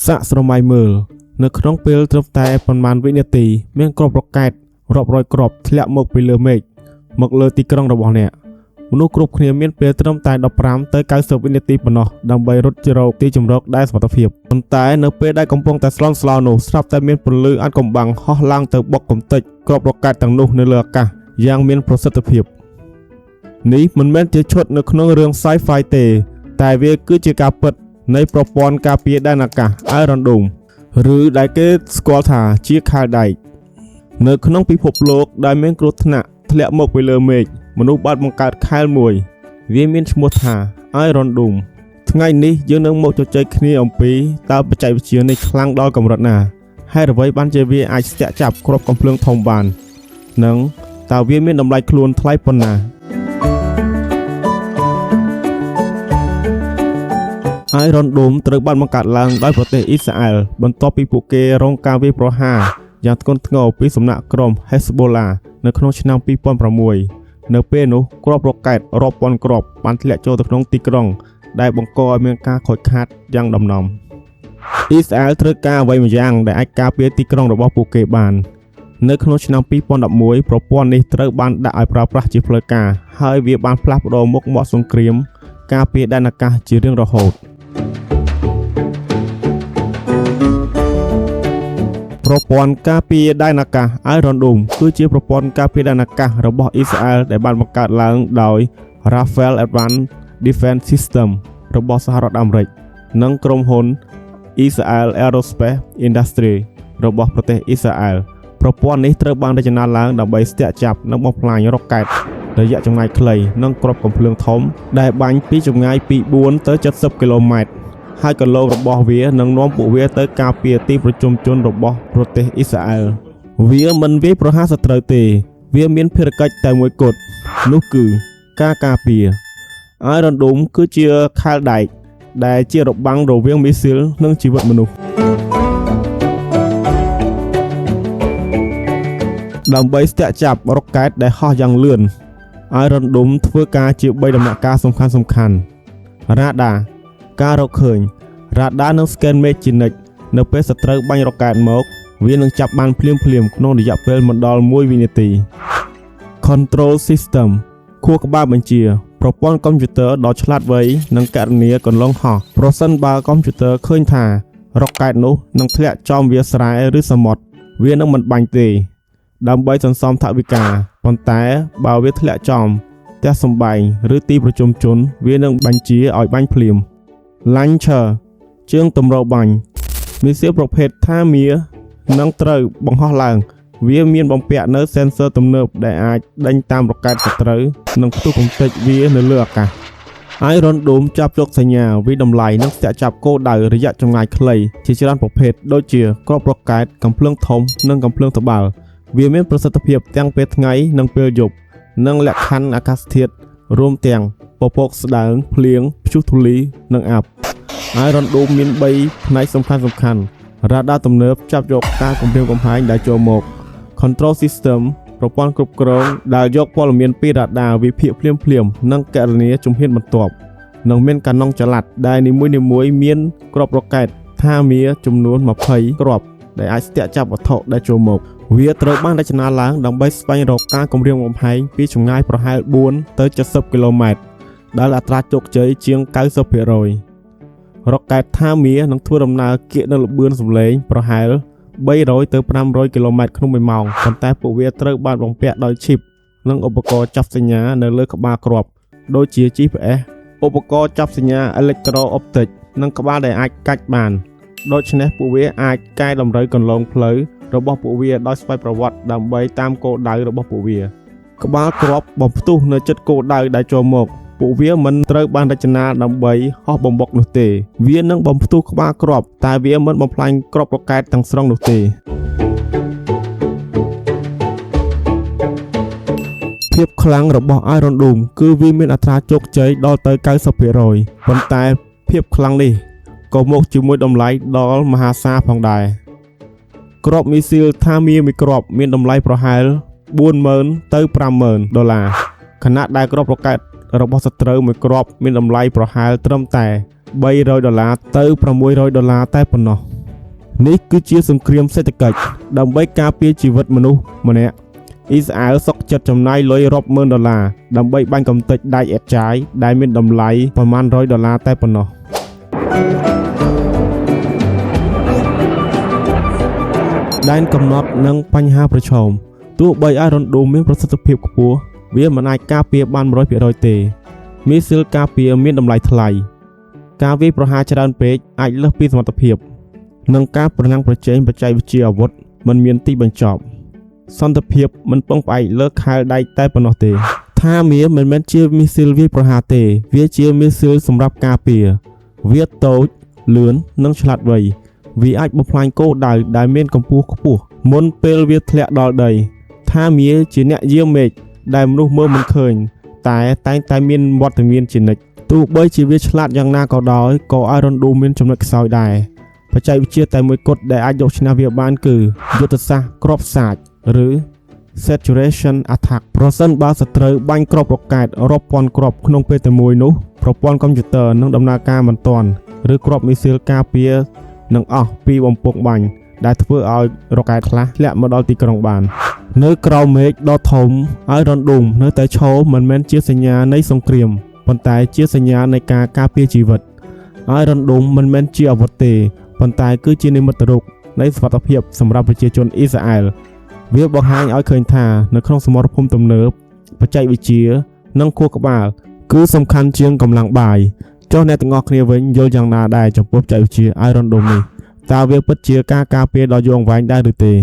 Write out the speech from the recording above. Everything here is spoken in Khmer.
សាកស្រមៃមើលនៅក្នុងពេលត្រឹមតែប៉ុន្មានវិនាទីមានគ្រាប់រ៉ុកែតរាប់រយគ្រាប់ធ្លាក់មកពីលើមេឃមកលើទីក្រុងរបស់អ្នកមនុស្សគ្រប់គ្នាមានពេលត្រឹមតែ15ទៅ90វិនាទីប៉ុណ្ណោះដើម្បីរត់រកទីជម្រកដែលសុវត្ថិភាពប៉ុន្តែនៅពេលដែលកំពុងតែស្លន់ស្លោនោះស្រាប់តែមានពន្លឺអាថ៌កំបាំងហោះឡើងទៅបុកកំទេចគ្រាប់រ៉ុកែតទាំងនោះនៅលើអាកាសយ៉ាងមានប្រសិទ្ធភាពនេះមិនមែនជាឈុតនៅក្នុងរឿង Sci-Fi ទេតែវាគឺជាការពិតនៃប្រព័ន្ធការពារដែនអាកាស Iron Dome ឬដែលគេស្គាល់ថាជាខែលដែកនៅក្នុងពិភពលោកដែលមានគ្រោះថ្នាក់ធ្លាក់មកពីលើមេឃមនុស្សបានបង្កើតខែលមួយវាមានឈ្មោះថា Iron Dome ថ្ងៃនេះយើងនឹងមកជជែកគ្នាអំពីតើបច្ចេកវិទ្យានេះខ្លាំងដល់កម្រិតណាហេតុអ្វីបានជាវាអាចស្ទាក់ចាប់គ្រាប់កាំភ្លើងធំបាននិងតើវាមានតម្លៃខ្លួនថ្លៃប៉ុណ្ណាIron Dome ត្រូវបានបង្កើតឡើងដោយប្រទេសអ៊ីស្រាអែលបន្ទាប់ពីពួកគេរងការវាយប្រហារយ៉ាងធ្ងន់ធ្ងរពីសំណាក់ក្រុម Hezbollah នៅក្នុងឆ្នាំ2006នៅពេលនោះគ្រាប់រ៉ុកែតរាប់ពាន់គ្រាប់បានធ្លាក់ចូលទៅក្នុងទីក្រុងដែលបង្កឲ្យមានការខូចខាតយ៉ាងដំណំអ៊ីស្រាអែលត្រូវការអ្វីមួយយ៉ាងដែលអាចការពារទីក្រុងរបស់ពួកគេបាននៅក្នុងឆ្នាំ2011ប្រព័ន្ធនេះត្រូវបានដាក់ឲ្យប្រើប្រាស់ជាផ្លូវការហើយវាបានផ្លាស់ប្ដូរមុខមាត់សង្គ្រាមការពារដែនអាកាសជារៀងរហូតប្រព័ន្ធការពារដែនអាកាស Iron Dome គឺជាប្រព័ន្ធការពារដែនអាកាសរបស់អ៊ីស្រាអែលដែលបានបង្កើតឡើងដោយ Rafael Advanced Defense System របស់សហរដ្ឋអាមេរិកនិងក្រុមហ៊ុន Israel Aerospace Industry របស់ប្រទេសអ៊ីស្រាអែលប្រព័ន្ធនេះត្រូវបានរចនាឡើងដើម្បីស្ទាក់ចាប់និងបំផ្លាញរ៉ុកែតរយៈចម្ងាយខ្លីនិងគ្រាប់កាំភ្លើងធំដែលបាញ់ពីចម្ងាយពី4ទៅ70គីឡូម៉ែត្រហើយកន្លងរបស់វានឹងនាំពួកវាទៅការពារទីប្រជុំជនរបស់ប្រទេសអ៊ីស្រាអែលវាមិនវាយប្រហារសត្រូវទេវាមានភារកិច្ចតែមួយគត់នោះគឺការការពារ Iron Dome គឺជាខែលដែកដែលជារបាំងរវាងមីស៊ីលនិងជីវិតមនុស្សដើម្បីស្ទាក់ចាប់រ៉ុកែតដែលហោះយ៉ាងលឿន Iron Dome ធ្វើការជា3ដំណាក់កាលសំខាន់រ៉ាដាការរកឃើញរ៉ាដានឹងស្កេនមេឃជានិច្ចនៅពេលសត្រូវបាញ់រ៉ុកែតមកវានឹងចាប់បានភ្លាមក្នុងរយៈពេលមិនដល់1វិនាទី Control System ខួរក្បាលបញ្ជាប្រព័ន្ធកុំព្យូទ័រដ៏ឆ្លាតវៃនឹងកណនាកន្លងហោះប្រសិនបើកុំព្យូទ័រឃើញថារ៉ុកែតនោះនឹងធ្លាក់ចំវាលស្រែឬសមុទ្រវានឹងមិនបាញ់ទេដើម្បីសន្សំថវិកាប៉ុន្តែបើវាធ្លាក់ចំផ្ទះសម្បែងឬទីប្រជុំជនវានឹងបញ្ជាឲ្យបាញ់ភ្លាមLauncher ជើងទម្របាញ់មីស៊ីលប្រភេទថាមៀនឹងត្រូវបង្ហោះឡើងវាមានបំពាក់នៅ sensor ទំនើបដែលអាចដេញតាមរ៉ុកែតសត្រូវនិងផ្ទុះកំទេចវានៅលើអាកាស Iron Dome ចាប់យកសញ្ញាវិតម្លៃនិងស្ទាក់ចាប់គោលដៅរយៈចម្ងាយខ្លីជាច្រើនប្រភេទដូចជាគ្រាប់រ៉ុកែតកាំភ្លើងធំនិងកាំភ្លើងត្បាល់វាមានប្រសិទ្ធភាពទាំងពេលថ្ងៃនិងពេលយប់និងលក្ខខណ្ឌអាកាសធាតុរួមទាំងពពកស្ដើងភ្លៀងព្យុះធូលីនិងអាប់ Iron Dome មាន3ផ្នែកសំខាន់រ៉ាដាទំនើបចាប់យកការគំរាមកំហែងដែលចូលមក Control System ប្រព័ន្ធគ្រប់គ្រងដែលយកព័ត៌មានពីរ៉ាដាវិភាគភ្លាមនិងកណនាជំហានបន្ទាប់និងមានកាណុងចល័តដែលនីមួយៗមានគ្រាប់រ៉ុកែតថាមៀចំនួន20គ្រាប់ដែលអាចស្ទាក់ចាប់វត្ថុដែលចូលមកវាត្រូវបានរចនាឡើងដើម្បីស្វែងរកការគំរាមកំហែងពីចម្ងាយប្រហែល4ទៅ70គីឡូម៉ែត្រដែលអត្រាជោគជ័យជាង 90% រ៉ុកែតថាមៀនឹងធ្វើដំណើរគៀកនៅល្បឿនសំឡេងប្រហែល300ទៅ500គីឡូម៉ែត្រក្នុង1ម៉ោងប៉ុន្តែពួកវាត្រូវបានបំពាក់ដោយឈីបនិងឧបករណ៍ចាប់សញ្ញានៅលើក្បាលគ្រាប់ដូចជា GPS ឧបករណ៍ចាប់សញ្ញាអេឡិចត្រូអុបទិកនិងក្បាលដែលអាចកាច់បានដូច្នេះពួកវាអាចកែតម្រូវកន្លងផ្លូវរបស់ពួកវាដោយស្វ័យប្រវត្តិដើម្បីតាមគោលដៅរបស់ពួកវាក្បាលគ្រាប់បំផ្ទុះនៅជិតគោលដៅដែលចូលមកពួកវាមិនត្រូវបានរចនាដើម្បីហោះបំបុកនោះទេវានឹងបំផ្ទុះក្បាលគ្រាប់តែវាមិនបំផ្លាញគ្រាប់រ៉ុកែតទាំងស្រុងនោះទេភាពខ្លាំងរបស់ Iron Dome គឺវាមានអត្រាជោគជ័យដល់ទៅ 90% ប៉ុន្តែភាពខ្លាំងនេះក៏មកជាមួយតម្លៃដល់មហាសាលផងដែរគ្រាប់មីស៊ីលថាមៀមួយគ្រាប់មានតម្លៃប្រហែល $40,000 ទៅ $50,000 ខណៈដែលគ្រាប់រ៉ុកែត របស់សត្រូវមួយគ្រាប់មានតម្លៃប្រហែលត្រឹមតែ$300ទៅ$600តែប៉ុណ្ណោះនេះគឺជាសង្គ្រាមសេដ្ឋកិច្ចដើម្បីការពារជីវិតមនុស្សម្នាក់អ៊ីស្រាអែលសុខចិត្តចំណាយលុយរាប់ម៉ឺន$ដើម្បីបាញ់កំទេចដៃអេតចាយដែលមានតម្លៃប្រមាណ$100តែប៉ុណ្ណោះដែនកំណត់និងបញ្ហាប្រឈមទោះបីIron Dome មានប្រសិទ្ធភាពខ្ពស់វាមិនអាចការពារបាន100%ទេមីស៊ីលការពារមានតម្លៃថ្លៃការវាយប្រហារច្រើនពេកអាចលើសពីសមត្ថភាពនិងការប្រណាំងប្រជែងបច្ចេកវិទ្យាអាវុធមិនមានទីបញ្ចប់សន្តិភាពមិនពឹងផ្អែកលើខែលដែកតែប៉ុណ្ណោះទេថាវាមិនមែនជាមីស៊ីលវាយប្រហារទេវាជាមីស៊ីលសម្រាប់ការពារវាតូចលឿននិងឆ្លាតវៃវាអាចបំផ្លាញគោលដៅដែលមានកម្ពស់ខ្ពស់មុនពេលវាធ្លាក់ដល់ដីថាវាជាអ្នកយាមមេឃដែលមនុស្សមើលមិនឃើញតែតែងតែមានវត្តមានជានិច្ចទោះបីជាវាឆ្លាតយ៉ាងណាក៏ដោយក៏ Iron Dome មានចំណុចខ្សោយដែរបច្ចេកវិទ្យាតែមួយគត់ដែលអាចយកឈ្នះវាបានគឺយុទ្ធសាស្ត្រគ្រាប់សាច់ឬ saturation attack ប្រសិនបើសត្រូវបាញ់គ្រាប់រ៉ុកែតរាប់ពាន់គ្រាប់ក្នុងពេលតែមួយនោះប្រព័ន្ធកុំព្យូទ័រនឹងដំណើរការមិនទាន់ឬគ្រាប់មីស៊ីលការពារនឹងអស់ពីបំពង់បាញ់ដែលធ្វើឲ្យរ៉ុកែតខ្លះធ្លាក់មកដល់ទីក្រុងបាននៅក្រៅមេឃដ៏ធំIron Domeនៅតែឈរមិនមែនជាសញ្ញានៃសង្គ្រាមប៉ុន្តែជាសញ្ញានៃការការពារជីវិតIron Domeមិនមែនជាអាវុធទេប៉ុន្តែគឺជានិមិត្តរូបនៃសុវត្ថិភាពសម្រាប់ប្រជាជនអ៊ីស្រាអែលវាបង្ហាញឲ្យឃើញថានៅក្នុងសមរភូមិទំនើបបច្ចេកវិទ្យានិងខួរក្បាលគឺសំខាន់ជាងកម្លាំងបាយចុះអ្នកទាំងអស់គ្នាវិញយល់យ៉ាងណាដែរចំពោះបច្ចេកវិទ្យាIron Domeនេះតើវាពិតជាការការពារដ៏យូរអង្វែងដែរឬទេ